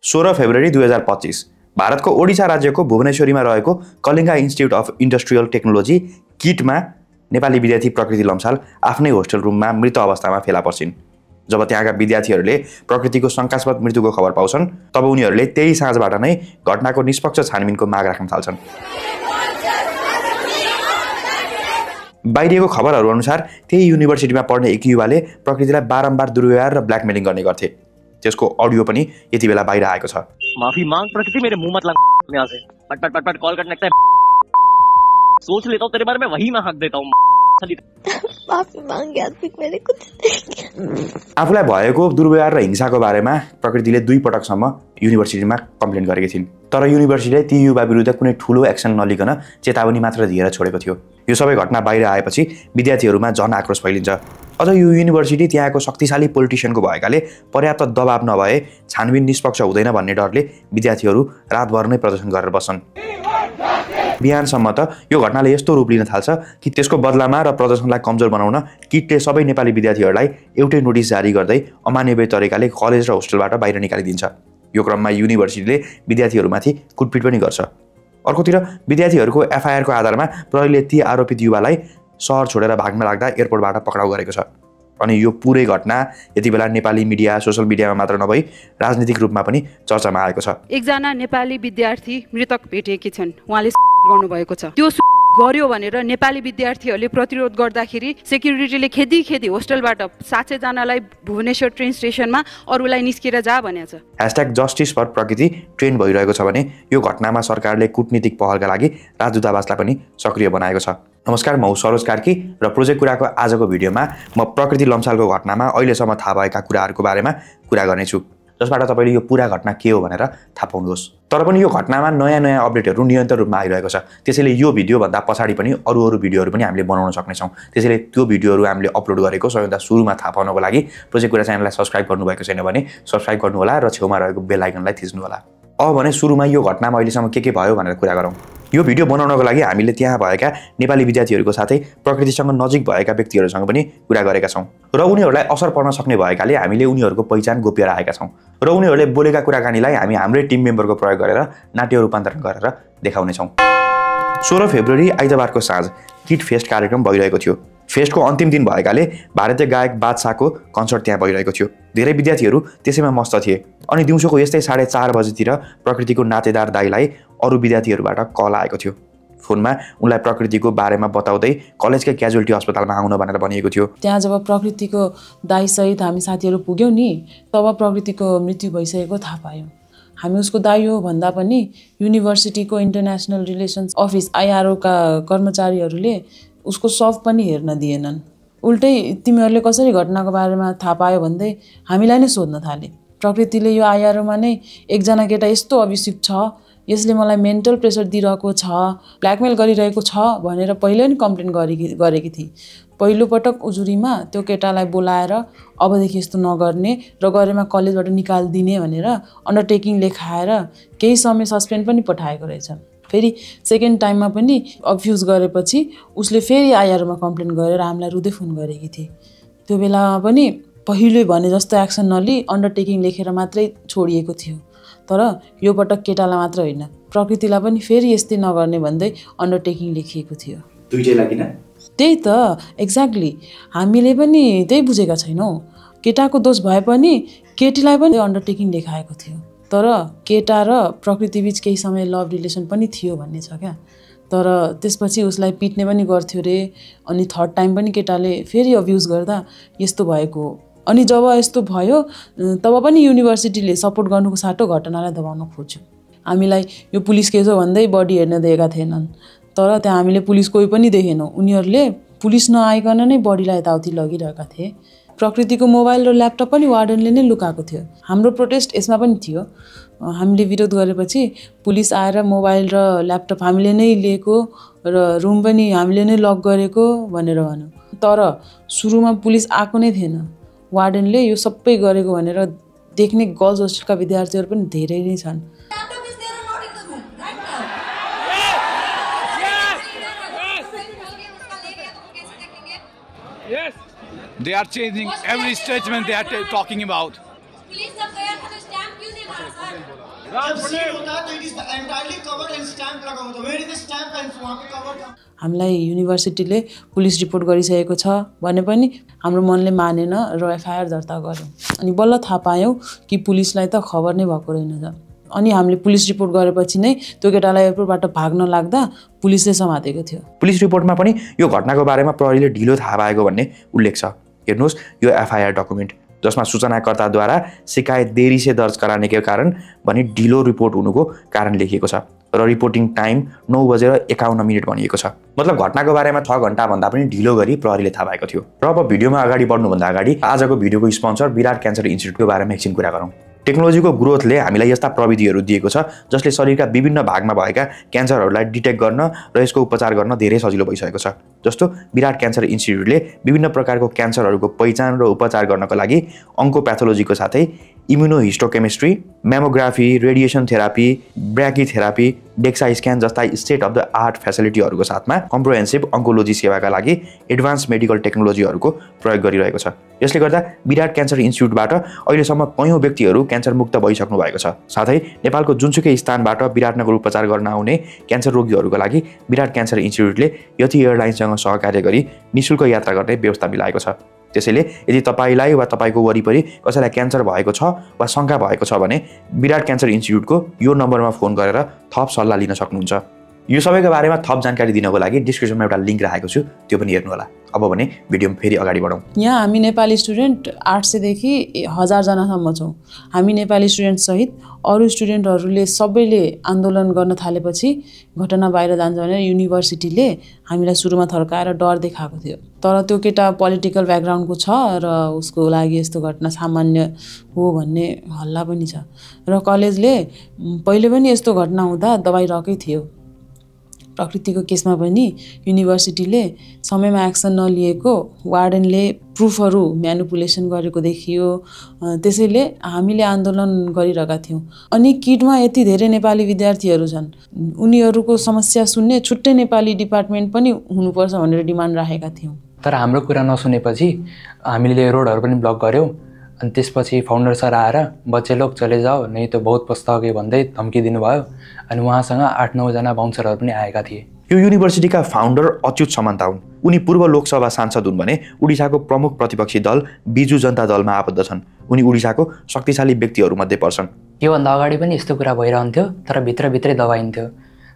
16 February 2025 भारतको ओडिसा राज्यको भुवनेश्वरीमा रहेको Kalinga institute of industrial technology किटमा नेपाली विद्यार्थी प्रकृति लम्साल आफ्नै होस्टेल रुममा मृत अवस्थामा फेला पर्छिन्। जब त्यहाँका विद्यार्थीहरूले प्रकृतिको शंकास्पद मृत्युको खबर पाउँछन् तब उनीहरूले त्यही साँझबाट नै घटनाको निष्पक्ष छानबिनको माग राख्न थाल्छन्। बाहिरिएको खबरहरू अनुसार त्यही युनिभर्सिटीमा पढ्ने एक युवाले प्रकृतिलाई बारम्बार दुर्व्यवहार र ब्ल्याकमेलिङ गर्ने गर्थे। त्यसको अडियो पनि यति बेला बाहिर आएको छ। माफी मांग प्रकृति, मेरे मुंह मत लग यहाँ से। पट पट पट पट कॉल करने लगता है। सोच लेता हूँ तेरे बारे में, वही मैं हक देता हूँ। माफी मांग यात्विक, मैंने कुछ आफूलाई भएको दुर्व्यवहार र हिंसाको बारेमा प्रकृतिले 2 पटकसम्म युनिभर्सिटीमा कम्प्लेन गरेकी थिइन्। तर युनिभर्सिटीले ती युवा विरुद्ध कुनै ठूलो एक्सन नलिकन चेतावनी मात्र दिएर छोडेको थियो। यो सबै घटना बाहिर आएपछि विद्यार्थीहरूमा जन आक्रोश फैलिन्छ। अझ यो युनिभर्सिटी त्यहाँको शक्तिशाली पोलिटिसियनको भएकाले पर्याप्त दबाव नभए छानबिन निष्पक्ष हुँदैन भन्ने डरले विद्यार्थीहरू रातभर नै प्रदर्शन गरेर बस्छन्। बिहानसम्म त यो घटनाले यस्तो रूप लिन थाल्छ कि त्यसको बदलामा र प्रदर्शनलाई कमजोर बनाउन किटले सबै नेपाली विद्यार्थीहरूलाई एउटै नोटिस जारी गर्दै अमानवीय तरिकाले कलेज र होस्टेलबाट बाहिर निकालिदिन्छ। यो क्रममा युनिभर्सिटीले विद्यार्थीहरूमाथि कुटपिट पनि गर्छ। अर्कोतिर विद्यार्थीहरूको एफआईआरको आधारमा प्रहरीले ती आरोपित युवालाई शहर छोडेर भाग्न लाग्दा एयरपोर्टबाट पक्राउ गरेको छ। अनि यो पुरै घटना यति बेला नेपाली मिडिया, सोशल मिडियामा मात्र नभई राजनीतिक रूपमा पनि चर्चामा आएको छ। एकजना नेपाली विद्यार्थी मृतक भेटिएकी छन्। उहाँले गर्नुभएको छ। त्यो गर्यो भनेर नेपाली विद्यार्थीहरूले प्रतिरोध गर्दाखेरि सेक्युरिटीले खेदी होस्टेलबाट 700 जनालाई भुवनेश्वर ट्रेन स्टेसनमा अरूलाई निस्केर जा भनेको छ। #जस्टिस फर प्रकृति ट्रेन भइरहेको छ भने यो घटनामा सरकारले कूटनीतिक पहलका लागि राजदूतावासलाई पनि सक्रिय बनाएको छ। नमस्कार, म सरोज कार्की र प्रोजेक्ट कुराको आजको भिडियोमा म प्रकृति लम्सालको घटनामा अहिलेसम्म थाहा भएका कुराहरूको बारेमा कुरा गर्नेछु, जसबाट तपाईले यो पूरा घटना के हो भनेर थाहा पाउनुहोस्। तर पनि यो घटनामा नयाँ अपडेटहरू निरन्तर रूपमा आइरहेको छ। त्यसैले यो भिडियो भन्दा पछाडि पनि अरू भिडियोहरू पनि हामीले बनाउन सक्नेछौँ। त्यसैले त्यो भिडियोहरू हामीले अपलोड गरेको सबैभन्दा सुरुमा थाहा पाउनको लागि प्रोजेक्ट कुरा च्यानललाई सब्स्क्राइब गर्नुभएको छैन भने सब्स्क्राइब गर्नुहोला र छेउमा रहेको बेल आइकनलाई थिच्नु होला। अब भने सुरुमा यो घटनामा अहिलेसम्म के भयो भनेर कुरा गरौँ। यो भिडियो बनाउनको लागि हामीले त्यहाँ भएका नेपाली विद्यार्थीहरूको साथै प्रकृतिसँग नजिक भएका व्यक्तिहरूसँग पनि कुरा गरेका छौँ र उनीहरूलाई असर पर्न सक्ने भएकाले हामीले उनीहरूको पहिचान गोप्य राखेका छौँ र उनीहरूले बोलेका कुराकानीलाई हामी हाम्रै टिम मेम्बरको प्रयोग गरेर नाट्य रूपान्तरण गरेर देखाउनेछौँ। 16 फेब्रुअरी आइतबारको साँझ किट फेस्ट कार्यक्रम भइरहेको थियो। फेस्टको अन्तिम दिन भएकाले भारतीय गायक बादशाहको कन्सर्ट त्यहाँ भइरहेको थियो। धेरै विद्यार्थीहरू त्यसैमा मस्त थिए। अनि दिउँसोको यस्तै 4:30 बजेतिर प्रकृतिको नातेदार दाइलाई अरू विद्यार्थीहरूबाट कल आएको थियो। फोनमा उनलाई प्रकृतिको बारेमा बताउँदै कलेजकै क्याजुअलिटी अस्पतालमा आउन भनेर भनिएको थियो। त्यहाँ जब प्रकृतिको दाइसहित हामी साथीहरू पुग्यौँ नि, तब प्रकृतिको मृत्यु भइसकेको थाहा पायौँ। हामी उसको दाइ हो भन्दा पनि युनिभर्सिटीको इन्टरनेसनल रिलेसन्स अफिस IRO का कर्मचारीहरूले उसको शव पनि हेर्न दिएनन्। उल्टै तिमीहरूले कसरी घटनाको बारेमा थाहा पायो भन्दै हामीलाई नै सोध्न थाले। प्रकृतिले यो IRO मा नै एकजना केटा यस्तो अभियुक्त छ, यसले मलाई मेन्टल प्रेसर दिइरहेको छ, ब्ल्याकमेल गरिरहेको छ भनेर पहिले नै कम्प्लेन गरेकी थिए। पहिलोपटक उजुरीमा त्यो केटालाई बोलाएर अबदेखि यस्तो नगर्ने र गरेमा कलेजबाट निकालिदिने भनेर अन्डरटेकिङ लेखाएर केही समय सस्पेन्ड पनि पठाएको रहेछ। फेरि सेकेन्ड टाइममा पनि अब्युज गरेपछि उसले फेरि IRO मा कम्प्लेन गरेर हामीलाई रुँदै फोन गरेकी थिए। त्यो बेलामा पनि पहिले भने जस्तो एक्सन नलि अन्डरटेकिङ लेखेर मात्रै छोडिएको थियो। तर यो पटक केटालाई मात्र होइन, प्रकृतिलाई पनि फेरि यस्तै नगर्ने भन्दै अन्डरटेकिङ लेखिएको थियो। दुईटैलाई किन? त्यही त एक्ज्याक्टली हामीले पनि त्यही बुझेका छैनौँ। केटाको दोष भए पनि केटीलाई पनि अन्डरटेकिङ लेखाएको थियो। तर केटा र प्रकृतिबीच केही समय लभ रिलेसन पनि थियो भन्ने छ क्या। तर त्यसपछि उसलाई पिट्ने पनि गर्थ्यो रे। अनि थर्ड टाइम पनि केटाले फेरि अब्युज गर्दा यस्तो भएको। अनि जब यस्तो भयो तब पनि युनिभर्सिटीले सपोर्ट गर्नुको साटो घटनालाई दबाउन खोज्यो। हामीलाई यो पुलिस केस हो भन्दै बडी हेर्न दिएका थिएनन्। तर त्यहाँ हामीले पुलिस कोही पनि देखेनौँ। उनीहरूले पुलिस नआइकन नै बडीलाई यताउति लगिरहेका थिए। प्रकृतिको मोबाइल र ल्यापटप पनि वार्डनले नै लुकाएको थियो। हाम्रो प्रोटेस्ट यसमा पनि थियो। हामीले विरोध गरेपछि पुलिस आएर मोबाइल र ल्यापटप हामीले नै लिएको र रुम पनि हामीले नै लक गरेको भनेर भन्यो। तर सुरुमा पुलिस आएको नै थिएन। वार्डनले यो सबै गरेको भनेर देख्ने गर्ल्स होस्टेलका विद्यार्थीहरू पनि धेरै नै छन्। Yes, they are changing every statement they are talking about. हामीलाई युनिभर्सिटीले पुलिस रिपोर्ट गरिसकेको छ भने पनि हाम्रो मनले मानेन र एफआइआर दर्ता गर्यौँ। अनि बल्ल थाहा पायौँ कि पुलिसलाई त खबर नै भएको रहेनछ। अनि हामीले पुलिस रिपोर्ट गरेपछि नै त्यो केटालाई एयरपोर्टबाट भाग्न लाग्दा पुलिसले समातेको थियो। पुलिस रिपोर्टमा पनि यो घटनाको बारेमा प्रहरीले ढिलो थाहा पाएको भन्ने उल्लेख छ। हेर्नुहोस् यो एफआइआर डकुमेन्ट जसमा सूचनाकर्ताद्वारा शिकायत देरी से दर्ज कराने के कारण भनी ढिलो रिपोर्ट हुनुको कारण लेखिएको छ र रिपोर्टिङ टाइम 9:51 भनिएको छ। मतलब घटनाको बारेमा 6 घण्टा भन्दा पनि ढिलो गरी प्रहरीले थाहा पाएको थियो। र अब भिडियोमा अगाडि बढ्नुभन्दा अगाडि आजको भिडियोको स्पोन्सर विराट क्यान्सर इन्स्टिट्युटको बारेमा एकछिन कुरा गरौँ। टेक्नोलोजीको ग्रोथले हामीलाई यस्ता प्रविधिहरू दिएको छ जसले शरीरका विभिन्न भागमा भएका क्यान्सरहरूलाई डिटेक्ट गर्न र यसको उपचार गर्न धेरै सजिलो भइसकेको छ। जस्तो विराट क्यान्सर इन्स्टिट्युटले विभिन्न प्रकारको क्यान्सरहरूको पहिचान र उपचार गर्नको लागि अन्कोप्याथोलोजीको साथै immunohistochemistry, mammography, radiation therapy, brachytherapy, DEXA scan जस्ता स्टेट अफ द आर्ट फेसिलिटीहरूको साथमा कम्प्रिहेन्सिभ अन्कोलोजी सेवाका लागि एडभान्स मेडिकल टेक्नोलोजीहरूको प्रयोग गरिरहेको छ। यसले गर्दा विराट क्यान्सर इन्स्टिट्युटबाट अहिलेसम्म कयौँ व्यक्तिहरू क्यान्सर मुक्त भइसक्नु भएको छ। साथै नेपालको जुनसुकै स्थानबाट विराटनगर उपचार गर्न आउने क्यान्सर रोगीहरूको लागि विराट क्यान्सर इन्स्टिट्युटले यति एयरलाइन्ससँग सहकार्य गरी निःशुल्क यात्रा गर्ने व्यवस्था मिलाएको छ। त्यसैले यदि तपाईलाई वा तपाईको वरिपरि कसैलाई क्यान्सर भएको छ वा शंका भएको छ भने विराट क्यान्सर इन्स्टिट्युटको यो नम्बरमा फोन गरेर थप सल्लाह लिन सक्नुहुन्छ। यो सबैको बारेमा थप जानकारी दिनको लागि डिस्क्रिप्सनमा एउटा लिंक राखेको छु, त्यो पनि हेर्नु होला। अब भने भिडियोमा फेरि अगाडि बढौँ। यहाँ हामी नेपाली स्टुडेन्ट 800 देखि 1000 जनासम्म छौँ। हामी नेपाली स्टुडेन्ट सहित अरू स्टुडेन्टहरूले सबैले आन्दोलन गर्न थालेपछि घटना बाहिर जान्छ भनेर युनिभर्सिटीले हामीलाई सुरुमा थर्काएर डर देखाएको थियो। तर त्यो केटा पोलिटिकल ब्याकग्राउन्डको छ र उसको लागि यस्तो घटना सामान्य हो भन्ने हल्ला पनि छ र कलेजले पहिले पनि यस्तो घटना हुँदा दबाई रकै थियो। प्रकृतिको केसमा पनि युनिभर्सिटीले समयमा एक्सन नलिएको वार्डनले प्रुफहरू म्यानिपुलेसन गरेको देखियो। त्यसैले हामीले आन्दोलन गरिरहेका थियौँ। अनि किटमा यति धेरै नेपाली विद्यार्थीहरू छन्, उनीहरूको समस्या सुन्ने छुट्टै नेपाली डिपार्टमेन्ट पनि हुनुपर्छ भनेर डिमान्ड राखेका थियौँ। तर हाम्रो कुरा नसुनेपछि हामीले रोडहरू पनि ब्लक गर्यौँ। अनि त्यसपछि फाउन्डर सर आएर बच्चे लोग चले जाओ नहीं तो बहुत पछताओगे भन्दै धम्की दिनुभयो। अनि उहाँसँग 8-9 जना बाउन्सरहरू पनि आएका थिए। यो युनिभर्सिटीका फाउन्डर अच्युत समन्ता हुन्। उनी पूर्व लोकसभा सांसद हुन् भने उडिसाको प्रमुख प्रतिपक्षी दल बिजु जनता दलमा आबद्ध छन्। उनी उडिसाको शक्तिशाली व्यक्तिहरूमध्ये पर्छन्। योभन्दा अगाडि पनि यस्तो कुरा भइरहन्थ्यो तर भित्रभित्रै दबाइन्थ्यो।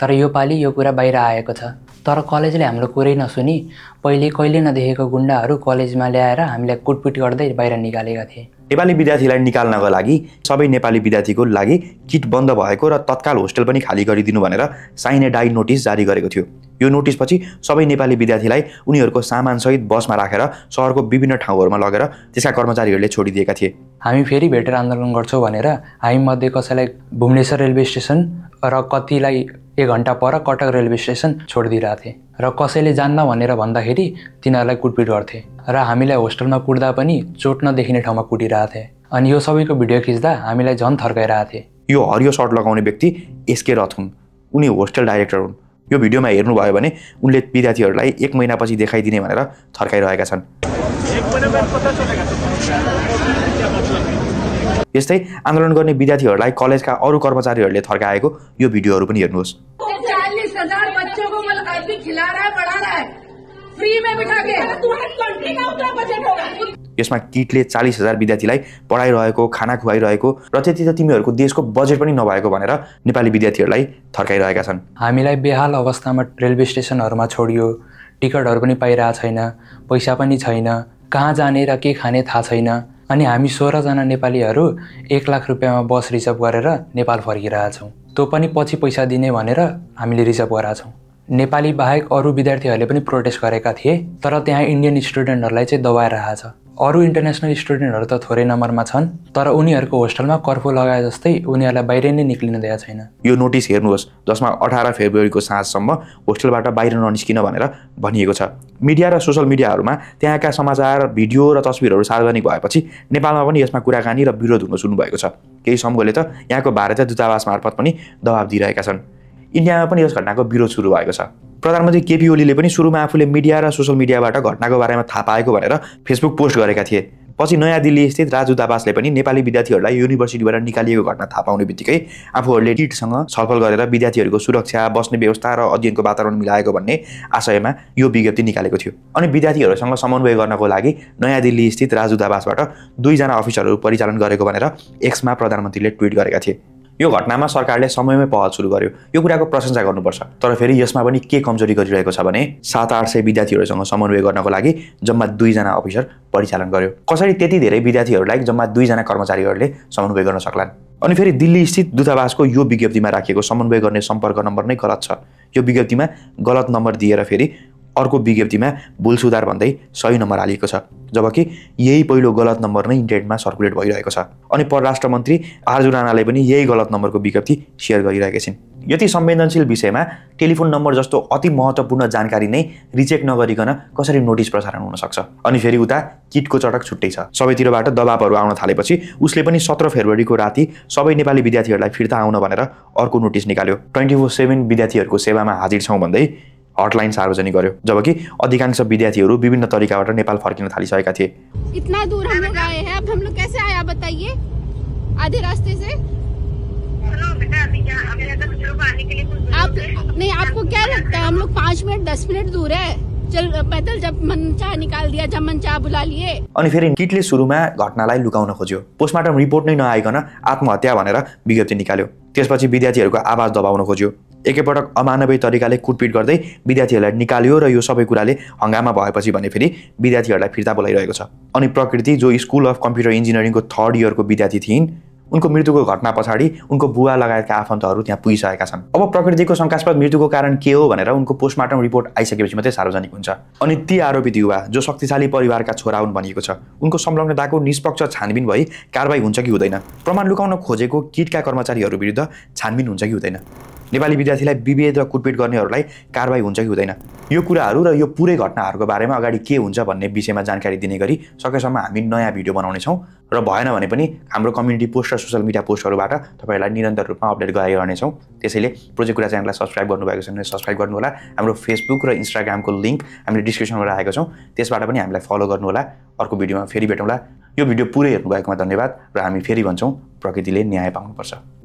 तर यो पालि यो कुरा बाहिर आएको छ। तर कलेजले हाम्रो कुरै नसुनी पहिले कहिले नदेखेको गुण्डाहरू कलेजमा ल्याएर हामीलाई कुटपिट गर्दै बाहिर निकालेका थिए। नेपाली विद्यार्थीलाई निकाल्नको लागि सबै नेपाली विद्यार्थीको लागि किट बन्द भएको र तत्काल होस्टेल पनि खाली गरिदिनु भनेर साइने डाइ नोटिस जारी गरेको थियो। यो नोटिसपछि सबै नेपाली विद्यार्थीलाई उनीहरूको सामानसहित बसमा राखेर सहरको विभिन्न ठाउँहरूमा लगेर त्यसका कर्मचारीहरूले छोडिदिएका थिए। हामी फेरि भेटेर आन्दोलन गर्छौँ भनेर हामी मध्ये कसैलाई भुवनेश्वर रेलवे स्टेसन र कतिलाई 1 घण्टा पर कटक रेलवे स्टेसन छोडिदिरहेको थिए र कसैले जान्न भनेर भन्दाखेरि तिनीहरूलाई कुटपिट गर्थे र हामीलाई होस्टेलमा कुट्दा पनि चोट नदेखिने ठाउँमा कुटिरहेको थिए। अनि यो सबैको भिडियो खिच्दा हामीलाई झन् थर्काइरहेको थिए। यो हरियो सर्ट लगाउने व्यक्ति एसके रथ हुन्। उनी होस्टेल डाइरेक्टर हुन्। यो भिडियोमा हेर्नुभयो भने उनले विद्यार्थीहरूलाई 1 महिनापछि देखाइदिने भनेर थर्काइरहेका छन्। यस्तै आन्दोलन गर्ने विद्यार्थीहरूलाई कलेजका अरू कर्मचारीहरूले थर्काएको यो भिडियोहरू पनि हेर्नुहोस्। 40,000 बच्चों को मतलब खिला रहा है, पढ़ा रहा है, फ्री में बिठा के। तुम्हारे कंट्री का उतना बजट होगा। यसमा किटले 40,000 विद्यार्थीलाई पढाइरहेको, खाना खुवाइरहेको र त्यति त तिमीहरूको देशको बजेट पनि नभएको भनेर नेपाली विद्यार्थीहरूलाई थर्काइरहेका छन्। हामीलाई बेहाल अवस्थामा रेलवे स्टेसनहरूमा छोडियो, टिकटहरू पनि पाइरहेको छैन, पैसा पनि छैन, कहाँ जाने र के खाने थाहा छैन। अनि हामी 16 जना नेपालीहरू 1 लाख रुपियाँमा बस रिजर्भ गरेर नेपाल फर्किरहेछौँ। त्यो पनि पछि पैसा दिने भनेर हामीले रिजर्भ गरेका छौँ। नेपाली बाहेक अरू विद्यार्थीहरूले पनि प्रोटेस्ट गरेका थिए तर त्यहाँ इन्डियन स्टुडेन्टहरूलाई चाहिँ दबाइरहेछ। अरू इन्टरनेसनल स्टुडेन्टहरू त थोरै नम्बरमा छन् तर उनीहरूको होस्टेलमा कर्फ्यू लगाए जस्तै उनीहरूलाई बाहिर नै निक्लिन दिएको छैन। यो नोटिस हेर्नुहोस् जसमा 18 फेब्रुअरीको साँझसम्म होस्टेलबाट बाहिर ननिस्किन भनेर भनिएको छ। मिडिया र सोसल मिडियाहरूमा त्यहाँका समाचार, भिडियो र तस्बिरहरू सार्वजनिक भएपछि नेपालमा पनि यसमा कुराकानी र विरोध हुन सुरु भएको छ। केही समूहले त यहाँको भारतीय दूतावास मार्फत पनि दबाब दिइरहेका छन्। इन्डियामा पनि यस घटनाको विरोध सुरु भएको छ। प्रधानमन्त्री केपी ओलीले पनि सुरुमा आफूले मिडिया र सोसल मिडियाबाट घटनाको बारेमा थाहा पाएको भनेर फेसबुक पोस्ट गरेका थिए। पछि नयाँ दिल्ली स्थित राजदूतावासले पनि नेपाली विद्यार्थीहरूलाई युनिभर्सिटीबाट निकालिएको घटना थाहा पाउने बित्तिकै आफूहरूले किटसँग छलफल गरेर विद्यार्थीहरूको सुरक्षा, बस्ने व्यवस्था र अध्ययनको वातावरण मिलाएको भन्ने आशयमा यो विज्ञप्ति निकालेको थियो। अनि विद्यार्थीहरूसँग समन्वय गर्नको लागि नयाँ दिल्ली स्थित राजदूतावासबाट 2 जना अफिसरहरू परिचालन गरेको भनेर एक्समा प्रधानमन्त्रीले ट्विट गरेका थिए। यो घटनामा सरकारले समयमै पहल सुरु गर्यो, यो कुराको प्रशंसा गर्नुपर्छ। तर फेरि यसमा पनि के कमजोरी गरिरहेको छ भने 700-800 विद्यार्थीहरूसँग समन्वय गर्नको लागि जम्मा 2 जना अफिसर परिचालन गर्यो। कसरी त्यति धेरै विद्यार्थीहरूलाई जम्मा 2 जना कर्मचारीहरूले समन्वय गर्न सक्लान्? अनि फेरि दिल्ली स्थित दूतावासको यो विज्ञप्तिमा राखिएको समन्वय गर्ने सम्पर्क नम्बर नै गलत छ। यो विज्ञप्तिमा गलत नम्बर दिएर फेरि अर्को विज्ञप्तिमा भुल सुधार भन्दै सही नम्बर हालिएको छ, जबकि यही पहिलो गलत नम्बर नै इन्टरनेटमा सर्कुलेट भइरहेको छ। अनि परराष्ट्र मन्त्री आरजु राणाले पनि यही गलत नम्बरको विज्ञप्ति सेयर गरिरहेका छिन्। यति संवेदनशील विषयमा टेलिफोन नम्बर जस्तो अति महत्त्वपूर्ण जानकारी नै रिचेक नगरिकन कसरी नोटिस प्रसारण हुन सक्छ? अनि फेरि उता किटको चटक छुट्टै छ। सबैतिरबाट दबावहरू आउन थालेपछि उसले पनि 17 फेब्रुअरीको राति सबै नेपाली विद्यार्थीहरूलाई फिर्ता आउन भनेर अर्को नोटिस निकाल्यो। 24/7 विद्यार्थीहरूको सेवामा हाजिर छौँ भन्दै हटलाइन सार्वजनिक गर्यो, जबकि अधिकांश विद्यार्थीहरू विभिन्न तरिकाबाट नेपाल फर्किन थालिसकेका थिए। इतना दूर हम लोग आए हैं, अब हम लोग कैसे आए आप बताइए? आधे रास्ते से आप नहीं, आपको क्या लगता है हम लोग 5 मिनट 10 मिनट दूर है? चल पैदल जब मन चाह निकाल दिया, जब मन चाह बुला लिए। अनि फेरि किटले सुरुमा घटनालाई लुकाउन खोज्यो। पोस्टमार्टम रिपोर्ट नै नआइकन आत्महत्या भनेर विज्ञप्ति निकाल्यो। त्यसपछि विद्यार्थीहरूको आवाज दबाउन खोज्यो। एकैपटक अमानवीय तरिकाले कुटपिट गर्दै विद्यार्थीहरूलाई निकाल्यो र यो सबै कुराले हंगामा भएपछि भने फेरि विद्यार्थीहरूलाई फिर्ता बोलाइरहेको छ। अनि प्रकृति जो स्कुल अफ कम्प्युटर इन्जिनियरिङको 3rd इयरको विद्यार्थी थिइन्, उनको मृत्युको घटना पछाडि उनको बुवा लगायतका आफन्तहरू त्यहाँ पुगिसकेका छन्। अब प्रकृतिको शंकास्पद मृत्युको कारण के हो भनेर उनको पोस्टमार्टम रिपोर्ट आइसकेपछि मात्रै सार्वजनिक हुन्छ। अनि ती आरोपित युवा जो शक्तिशाली परिवारका छोरा हुन् भनिएको छ, उनको संलग्नताको निष्पक्ष छानबिन भई कारबाही हुन्छ कि हुँदैन? प्रमाण लुकाउन खोजेको किटका कर्मचारीहरू विरुद्ध छानबिन हुन्छ कि हुँदैन? नेपाली विद्यार्थीलाई विभेद र कुटपिट गर्नेहरूलाई कारबाही हुन्छ कि हुँदैन? यो कुराहरू र यो पुरै घटनाहरूको बारेमा अगाडि के हुन्छ भन्ने विषयमा जानकारी दिने गरी सकेसम्म हामी नयाँ भिडियो बनाउनेछौँ र भएन भने पनि हाम्रो कम्युनिटी पोस्ट र सोशल मिडिया पोस्टहरूबाट तपाईँहरूलाई निरन्तर रूपमा अपडेट गराइरहनेछौँ। त्यसैले प्रोजेक्ट कुरा च्यानललाई सब्सक्राइब गर्नुभएको छ भने सब्सक्राइब गर्नुहोला। हाम्रो फेसबुक र इन्स्टाग्रामको लिङ्क हामीले डिस्क्रिप्सनमा राखेको छौँ, त्यसबाट पनि हामीलाई फलो गर्नुहोला। अर्को भिडियोमा फेरि भेटौँला। यो भिडियो पुरै हेर्नुभएकोमा धन्यवाद र हामी फेरि भन्छौँ प्रकृतिले न्याय पाउनुपर्छ।